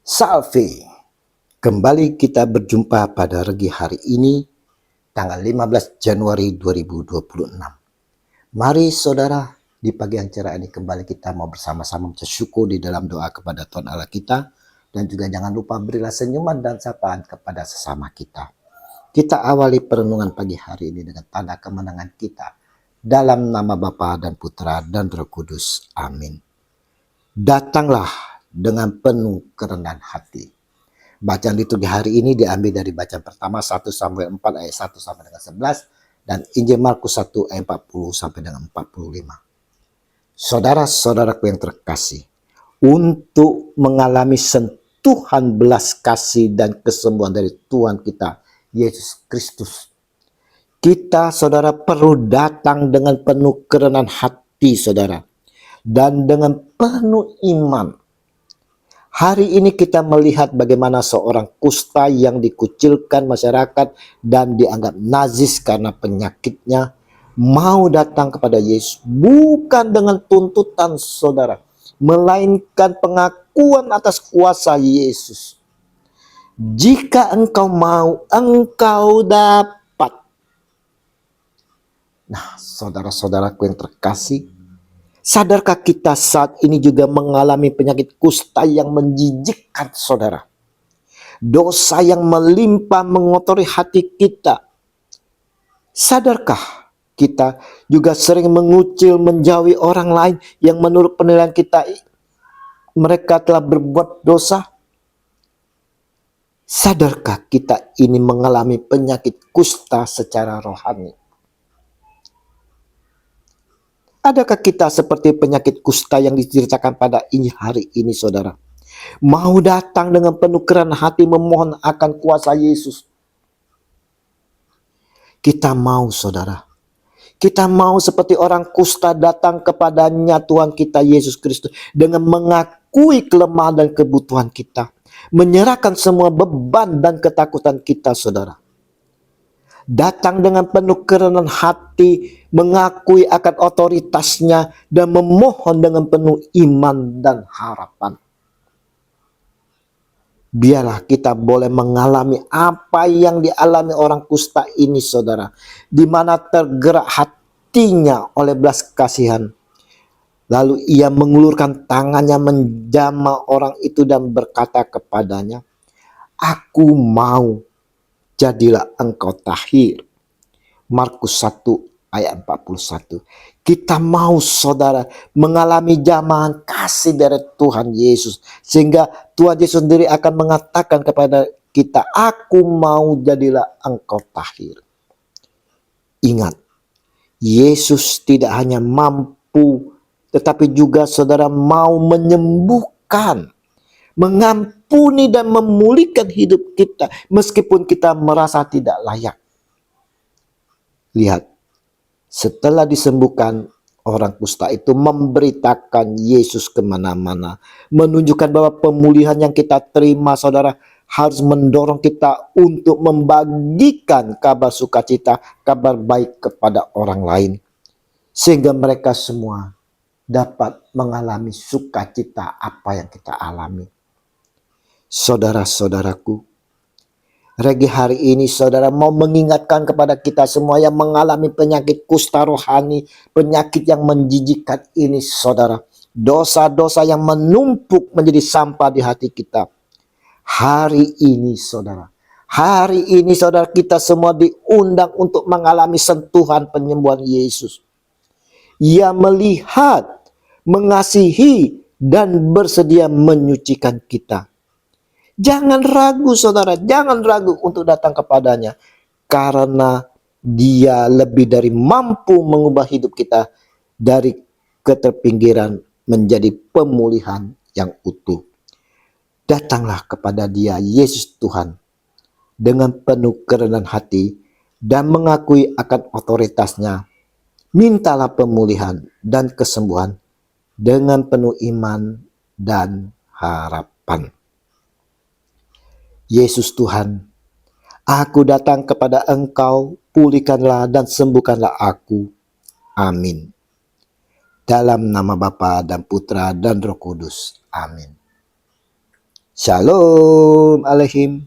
Salve, kembali kita berjumpa pada Regi hari ini, tanggal 15 Januari 2026. Mari saudara, di pagi yang cerah ini kembali kita mau bersama-sama bersyukur di dalam doa kepada Tuhan Allah kita. Dan juga jangan lupa berilah senyuman dan sapaan kepada sesama kita. Kita awali perenungan pagi hari ini dengan tanda kemenangan kita. Dalam nama Bapa dan Putra dan Roh Kudus. Amin. Datanglah dengan penuh kerendahan hati. Bacaan liturgi hari ini diambil dari bacaan pertama 1 Samuel 4 ayat 1 sampai dengan 11 dan Injil Markus 1 ayat 40 sampai dengan 45. Saudara-saudaraku yang terkasih, untuk mengalami sentuhan belas kasih dan kesembuhan dari Tuhan kita Yesus Kristus, kita saudara perlu datang dengan penuh kerendahan hati saudara dan dengan penuh iman. Hari ini kita melihat bagaimana seorang kusta yang dikucilkan masyarakat dan dianggap najis karena penyakitnya mau datang kepada Yesus bukan dengan tuntutan saudara, melainkan pengakuan atas kuasa Yesus. Jika engkau mau, engkau dapat. Nah, saudara-saudaraku yang terkasih, sadarkah kita saat ini juga mengalami penyakit kusta yang menjijikkan saudara? Dosa yang melimpah mengotori hati kita. Sadarkah kita juga sering mengucil, menjauhi orang lain yang menurut penilaian kita mereka telah berbuat dosa? Sadarkah kita ini mengalami penyakit kusta secara rohani? Adakah kita seperti penyakit kusta yang diceritakan pada Injil hari ini saudara? Mau datang dengan penuh kerendahan hati memohon akan kuasa Yesus. Kita mau saudara. Kita mau seperti orang kusta datang kepadanya Tuhan kita Yesus Kristus dengan mengakui kelemahan dan kebutuhan kita. Menyerahkan semua beban dan ketakutan kita saudara. Datang dengan penuh kerendahan hati, mengakui akan otoritasnya dan memohon dengan penuh iman dan harapan. Biarlah kita boleh mengalami apa yang dialami orang kusta ini saudara, di mana tergerak hatinya oleh belas kasihan. Lalu ia mengulurkan tangannya menjamah orang itu dan berkata kepadanya, "Aku mau, jadilah engkau tahir." Markus 1 ayat 41. Kita mau saudara mengalami jamahan kasih dari Tuhan Yesus. Sehingga Tuhan Yesus sendiri akan mengatakan kepada kita, "Aku mau, jadilah engkau tahir." Ingat, Yesus tidak hanya mampu, tetapi juga saudara mau menyembuhkan, mengampuni dan memulihkan hidup kita meskipun kita merasa tidak layak. Lihat, setelah disembuhkan, orang kusta itu memberitakan Yesus kemana-mana. Menunjukkan bahwa pemulihan yang kita terima saudara harus mendorong kita untuk membagikan kabar sukacita, kabar baik kepada orang lain. Sehingga mereka semua dapat mengalami sukacita apa yang kita alami. Saudara-saudaraku, Regi hari ini saudara mau mengingatkan kepada kita semua yang mengalami penyakit kusta rohani, penyakit yang menjijikkan ini saudara. Dosa-dosa yang menumpuk menjadi sampah di hati kita. Hari ini saudara, kita semua diundang untuk mengalami sentuhan penyembuhan Yesus. Ia melihat, mengasihi, dan bersedia menyucikan kita. Jangan ragu saudara, jangan ragu untuk datang kepadanya. Karena dia lebih dari mampu mengubah hidup kita dari keterpinggiran menjadi pemulihan yang utuh. Datanglah kepada dia Yesus Tuhan dengan penuh kerendahan hati dan mengakui akan otoritasnya. Mintalah pemulihan dan kesembuhan dengan penuh iman dan harapan. Yesus Tuhan, aku datang kepada Engkau, pulihkanlah dan sembuhkanlah aku. Amin. Dalam nama Bapa dan Putra dan Roh Kudus. Amin. Shalom Alehim.